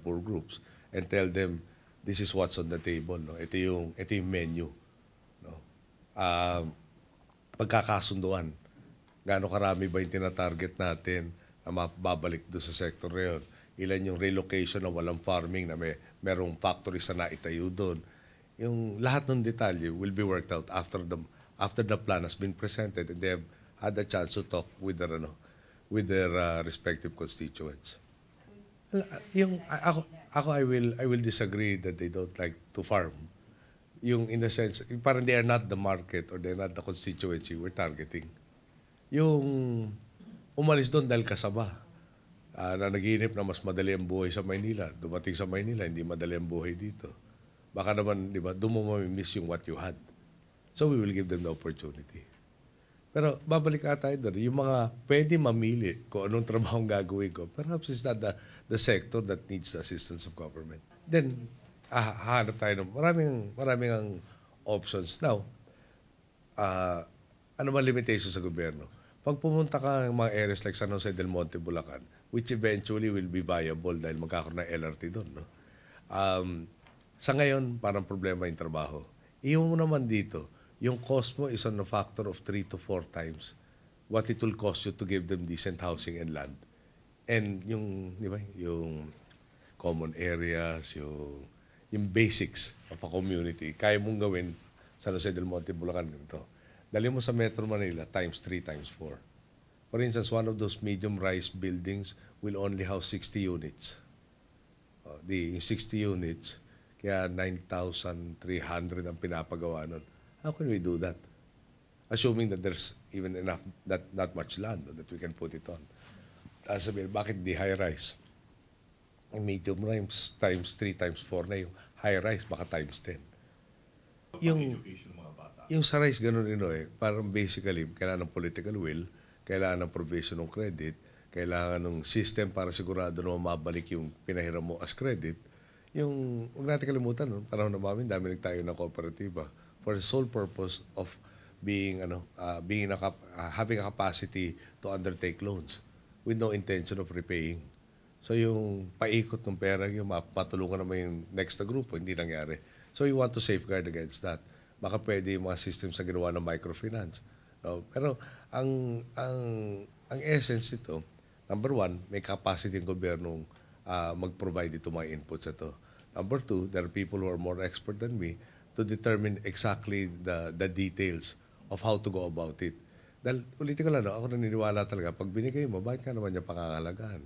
poor groups and tell them this is what's on the table. No? Ito yung menu. No? Pagkakasunduan, gaano karami ba yung tinatarget natin na mababalik doon sa sector na yun? Ilan yung relocation na walang farming na merong factories na naitayo doon? Yung lahat ng detalye will be worked out after the plan has been presented and they have had a chance to talk with their respective constituents. Ako I will disagree that they don't like to farm. Yung in the sense, parang they are not the market or they are not the constituency we're targeting. Yung umalis doon dahil kasaba, na nag-iinip na mas madali ang buhay sa Maynila, dumating sa Maynila, hindi madali ang buhay dito. Baka naman, di ba, doon mo mamimiss yung what you had. So we will give them the opportunity. Pero babalik tayo doon, yung mga pwede mamili kung anong trabaho gagawin ko, perhaps it's not the sector that needs the assistance of government. Then, hahanap tayo ng maraming ang options. Now, ano ba limitation sa gobyerno? Pag pumunta ka ng mga areas like San Jose del Monte, Bulacan, which eventually will be viable dahil magkakaroon ng LRT doon, no? Sa ngayon, parang problema yung trabaho. Iyon mo naman dito, yung cost mo is on a factor of 3 to 4 times what it will cost you to give them decent housing and land. And yung, di ba, yung common areas, yung basics of a community, kaya mong gawin sa San Jose del Monte, Bulacan, ganito. Dali mo sa Metro Manila, times 3, times 4. For instance, one of those medium-rise buildings will only house 60 units. The 60 units, kaya 9,300 ang pinapagawa nun. How can we do that? Assuming that there's even enough, not much land that we can put it on. Sabihin, bakit di high-rise? Ang medium rise times 3, times 4 na yung high-rise, baka times 10. Yung sa rise, ganun parang basically, kailangan ng political will, kailangan ng provision ng credit, kailangan ng system para sigurado na mabalik yung pinahiram mo as credit. Yung, huwag natin kalimutan, no? Panahon na mamin, dami nagtayo ng kooperatiba for the sole purpose of having a capacity to undertake loans with no intention of repaying. So yung paikot ng pera, yung matulungan naman yung next na grupo, hindi nangyari. So you want to safeguard against that. Baka pwede yung mga systems na ginawa ng microfinance. No? Pero ang essence ito, number one, may capacity ng gobyernong mag-provide ito mga inputs ito. Number two, there are people who are more expert than me to determine exactly the details of how to go about it. Dahil ulitin ko lang, ako naniniwala talaga, pag binigay mo, bakit ka naman niya pangangalagaan?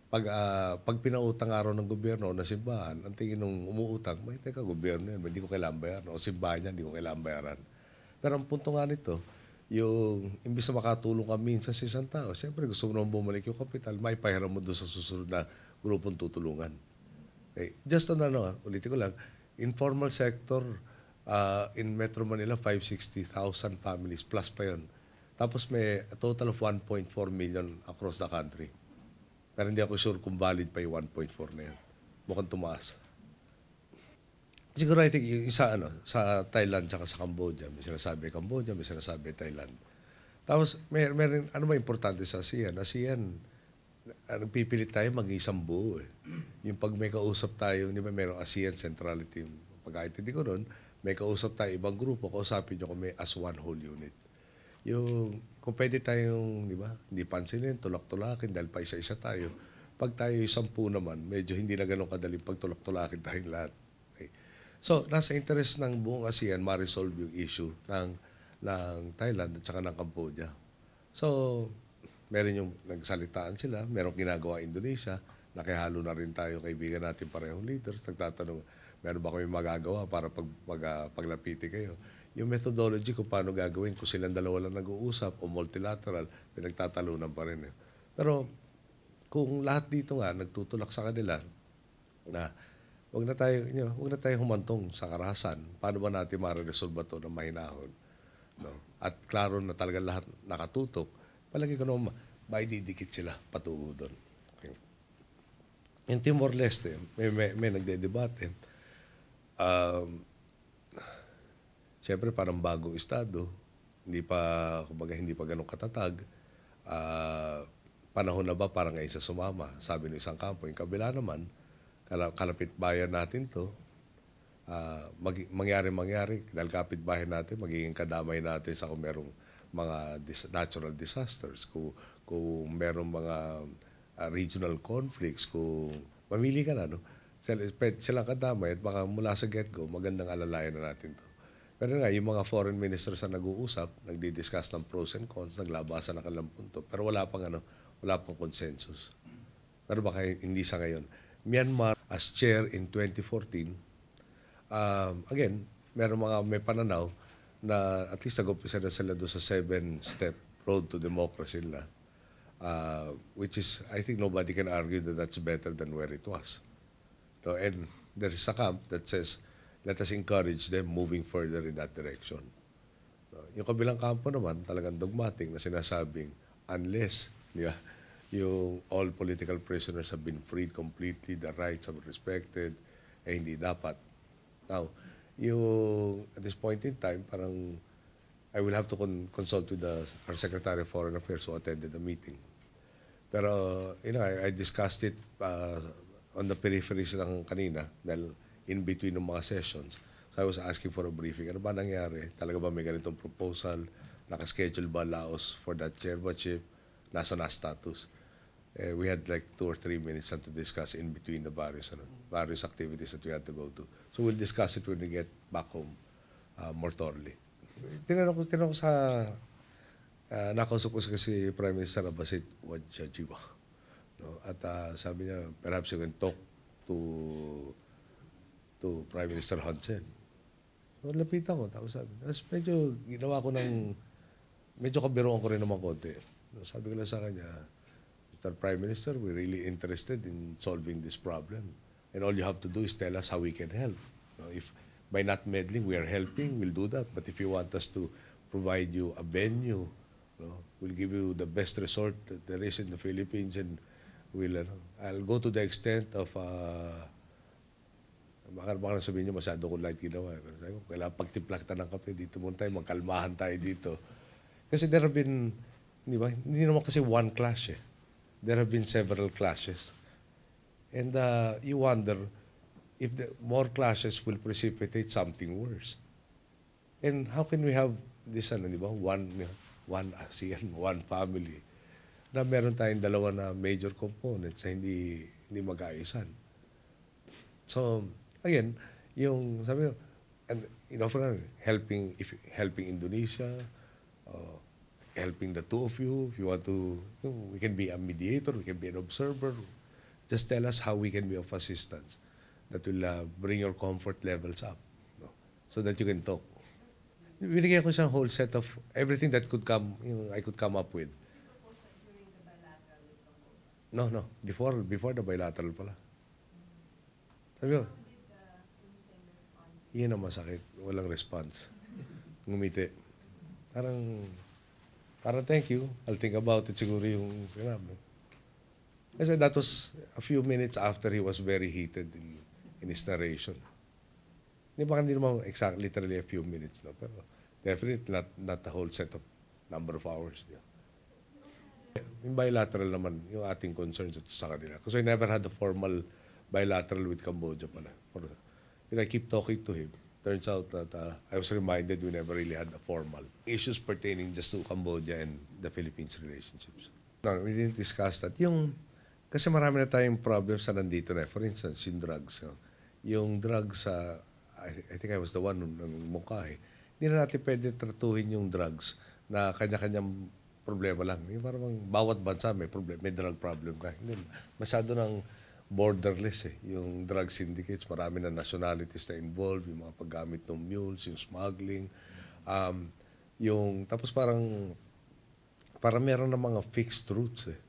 Pag pinautang araw ng gobyerno o ng simbahan, ang tingin ng umuutang, may teka, gobyerno yan, hindi ko kailangan bayaran. O simbahan yan, hindi ko kailangan bayaran. Pero ang punto nga nito, yung imbis na makatulong ka minsan sa isang tao, siyempre gusto mo naman bumalik yung kapital, may pahiram mo doon sa susunod na grupong tutulungan. Okay. Just on ulitin ko lang, informal sector in Metro Manila, 560,000 families plus pa yun. Tapos may a total of 1.4 million across the country. Pero hindi ako sure kung valid pa yung 1.4 na yan. Mukhang tumaas. Siguro I think yung sa Thailand at sa Cambodia, may sinasabi Cambodia, may sinasabi Thailand. Tapos meron ano ba importante sa ASEAN? ASEAN, nagpipilit tayo mag-isang buo eh. Yung pag may kausap tayo, di ba merong ASEAN Centrality, pagkaintindi ko doon, may kausap tayo ibang grupo, kausapin nyo kami as one whole unit. Yung, kung pwede tayong, di ba, hindi pansinin, tulak-tulakin dahil pa isa-isa tayo. Pag tayo 10 naman, medyo hindi na ganun kadaling pagtulak-tulakin tayong lahat. Okay. So, nasa interest ng buong ASEAN, ma-resolve yung issue ng Thailand at saka ng Cambodia. So, meron yung nagsalitaan sila, merong ginagawa Indonesia, nakihalo na rin tayo kaibigan natin parehong leaders, nagtatanong, meron ba kami magagawa para paglapiti kayo? Yung methodology kung paano gagawin, kung silang dalawa lang nag-uusap o multilateral, pinagtatalunan pa rin. Pero kung lahat dito nga nagtutulak sa kanila na wag na tayo humantong sa karahasan, paano ba natin ma-resolve ito ng mahinahon? No? At klaro na talaga lahat nakatutok, palagi ko naman maididikit sila patungo doon. Okay. Yung Timor-Leste, may nagdedebate. Siyempre parang bagong estado, hindi pa ganun katatag. Panahon na ba para ngayon sa sumama? Sabi ng isang kampo, yung kabila naman, kalapit bayan natin to, mangyari, dahil kapitbahay natin, magiging kadamay natin sa kung merong mga natural disasters, kung merong mga regional conflicts, kung mamili ka na, no? Silang kadamay at baka mula sa get-go, magandang alalayan na natin to. Pero nga, yung mga foreign ministers na nag-uusap, nagdi-discuss ng pros and cons, naglabasan ng kanilang punto, pero wala pang consensus. Pero baka hindi sa ngayon. Myanmar, as chair in 2014, again, may pananaw na at least nag-umpisa na sila doon sa 7-step road to democracy nila, which is, I think nobody can argue that that's better than where it was. So, and there is a camp that says, let us encourage them moving further in that direction. So, yung kabilang kampo naman, talagang dogmatic na sinasabing, unless, di ba, yung all political prisoners have been freed completely, the rights have been respected, hindi dapat. Now, at this point in time, parang I will have to consult with our Secretary of Foreign Affairs who attended the meeting. Pero, I discussed it on the peripheries lang kanina dahil in between ng mga sessions. So I was asking for a briefing. Ano ba nangyari? Talaga ba may ganitong proposal? Nakaschedule ba Laos for that chairmanship? Nasa na status? We had like 2 or 3 minutes to discuss in between the various activities that we had to go to. So we'll discuss it when we get back home more thoroughly. Tinanong ko sa nakausap ko si Prime Minister Abbasid Wajdajiwa. No? At sabi niya, perhaps you can talk to Prime Minister Hun Sen. So lapitan ko, tapos sabi, medyo ginawa ko medyo kabiruan ko rin naman konti. No? Sabi ko lang sa kanya, Mr. Prime Minister, we're really interested in solving this problem. And all you have to do is tell us how we can help. No? If by not meddling, we are helping, we'll do that. But if you want us to provide you a venue, no? We'll give you the best resort that there is in the Philippines, and I'll go to the extent of baka sabihin nyo masyado ko light ginawa. Pero sabi ko, kailangan pagtimpla kita ng kape dito muna tayo, magkalmahan tayo dito. Kasi there have been, hindi naman kasi one clash eh. There have been several clashes. And you wonder if more clashes will precipitate something worse. And how can we have this, one ASEAN, one family, na meron tayong dalawa na major components na hindi mag-aayusan. So, again, yung sabi ko, and helping Indonesia, helping the two of you, if you want to, we can be a mediator, we can be an observer. Just tell us how we can be of assistance that will bring your comfort levels up, no? So that you can talk. Binigyan ko siyang whole set of everything that could come, I could come up with. No. Before the bilateral pala. Sabi ko, yun ang masakit. Walang response. Ngumiti. Parang thank you. I'll think about it siguro yung sinabi. Kasi that was a few minutes after he was very heated in his narration. Hindi naman exactly literally a few minutes. No? Pero definitely not the whole set of number of hours. Yeah. Yung bilateral naman, yung ating concerns sa kanila. Because I never had a formal bilateral with Cambodia pala. I keep talking to him. Turns out that I was reminded we never really had a formal. Issues pertaining just to Cambodia and the Philippines relationships. No, we didn't discuss that. Kasi marami na tayong problems na nandito na. For instance, yung drugs. Yung drugs, I think I was the one ng Mungkahi. Hindi na natin pwede tratuhin yung drugs na kanya-kanyang problema lang. Yung parang bawat bansa may drug problem ka. Hindi, masyado ng borderless eh. Yung drug syndicates, marami na nationalities na involved, yung mga paggamit ng mules, yung smuggling. Tapos parang meron na mga fixed routes eh,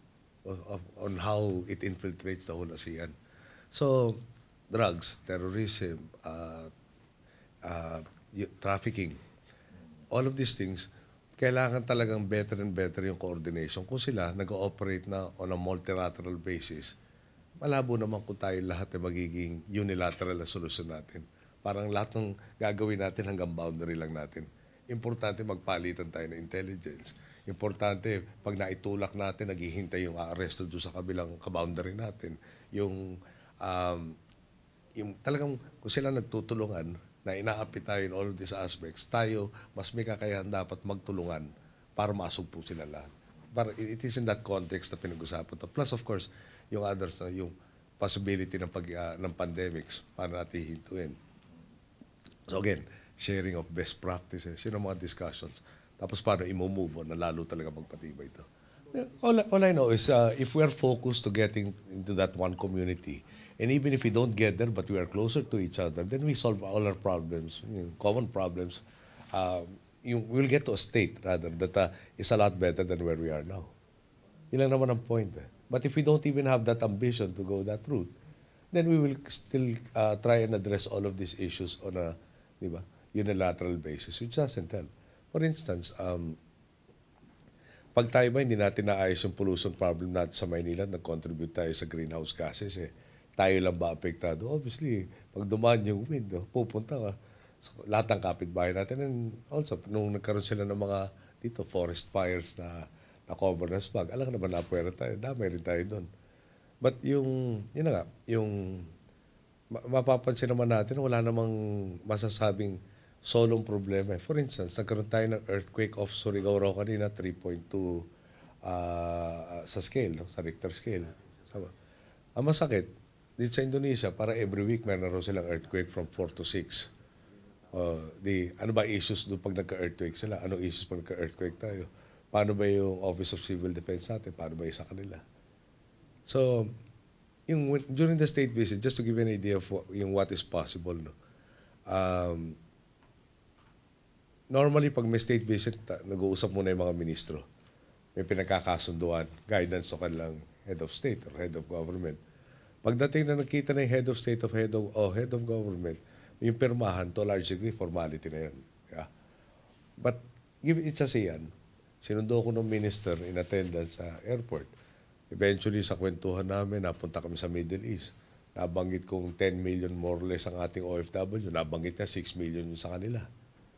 on how it infiltrates the whole ASEAN. So, drugs, terrorism, trafficking, all of these things, kailangan talagang better and better yung coordination. Kung sila nag-ooperate na on a multilateral basis, malabo naman kung tayo lahat ay magiging unilateral na solusyon natin. Parang lahat ng gagawin natin hanggang boundary lang natin. Importante magpalitan tayo ng intelligence. Importante, pag naitulak natin, naghihintay yung aresto doon sa kabilang kaboundary natin. Yung yung talagang kung sila nagtutulungan na inaapi tayo in all of these aspects, tayo mas may kakayahan dapat magtulungan para masugpo sila lahat. But it is in that context na pinag-usapan to. Plus of course, yung others na yung possibility ng ng pandemics para natin hintuin. So again, sharing of best practices, yun ang mga discussions. Tapos paano i-move on na lalo talaga magpatibay ito. All I know is if we are focused to getting into that one community, and even if we don't get there, but we are closer to each other, then we solve all our problems, common problems. We'll get to a state, rather, that is a lot better than where we are now. Yun lang naman ang point. But if we don't even have that ambition to go that route, then we will still try and address all of these issues on a unilateral basis, which doesn't help. For instance, pag tayo ba hindi natin naayos yung pollution problem natin sa Maynila, nag-contribute tayo sa greenhouse gases, tayo lang ba apektado? Obviously, pag dumaan yung wind, pupunta ka. So, lahat ng kapitbahay natin. And also, nung nagkaroon sila ng mga dito, forest fires na cover ng smog, alam ka naman napuwera tayo, damay rin tayo doon. But yun na nga, yung mapapansin naman natin, wala namang masasabing solong problema. For instance, nagkaroon tayo ng earthquake off Surigao raw kanina, 3.2 sa scale, sa Richter scale. Ang masakit, dito sa Indonesia, para every week meron raw silang earthquake from 4 to 6. Ano ba issues doon pag nagka-earthquake sila? Anong issues pag nagka-earthquake tayo? Paano ba yung Office of Civil Defense natin? Paano ba yung sa kanila? So, during the state visit, just to give you an idea of what is possible, no? Normally, pag may state visit, nag-uusap muna yung mga ministro. May pinagkakasunduan, guidance sa kanilang head of state or head of government. Pagdating na nakita na yung head of state o head of government, yung pirmahan, to a large degree, formality na yan. Yeah. But, it's a yan. Sinundo ko ng minister in attendance sa airport. Eventually, sa kwentuhan namin, napunta kami sa Middle East. Nabanggit kong 10 million more or less ang ating OFW. Nabanggit niya 6 million yun sa kanila.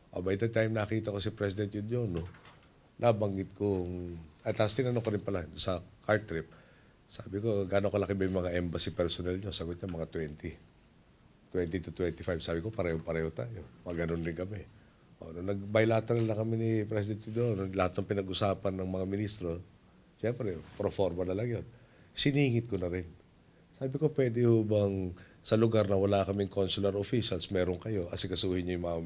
By the time nakita ko si President Yudhoyono, nabanggit kong, at last tinanong ko rin pala sa car trip, sabi ko, gano'ng kalaki ba yung mga embassy personnel nyo? Sagot niya, mga 20 to 25. Sabi ko, pareho-pareho tayo. Mga ganun rin kami. Nung nag-bilateral na kami ni President Yudhoyono, lahat ng pinag-usapan ng mga ministro, siyempre, pro forma na lang yun. Siningit ko na rin. Sabi ko, pwede bang sa lugar na wala kaming consular officials, meron kayo, asikasuhin niyo yung mga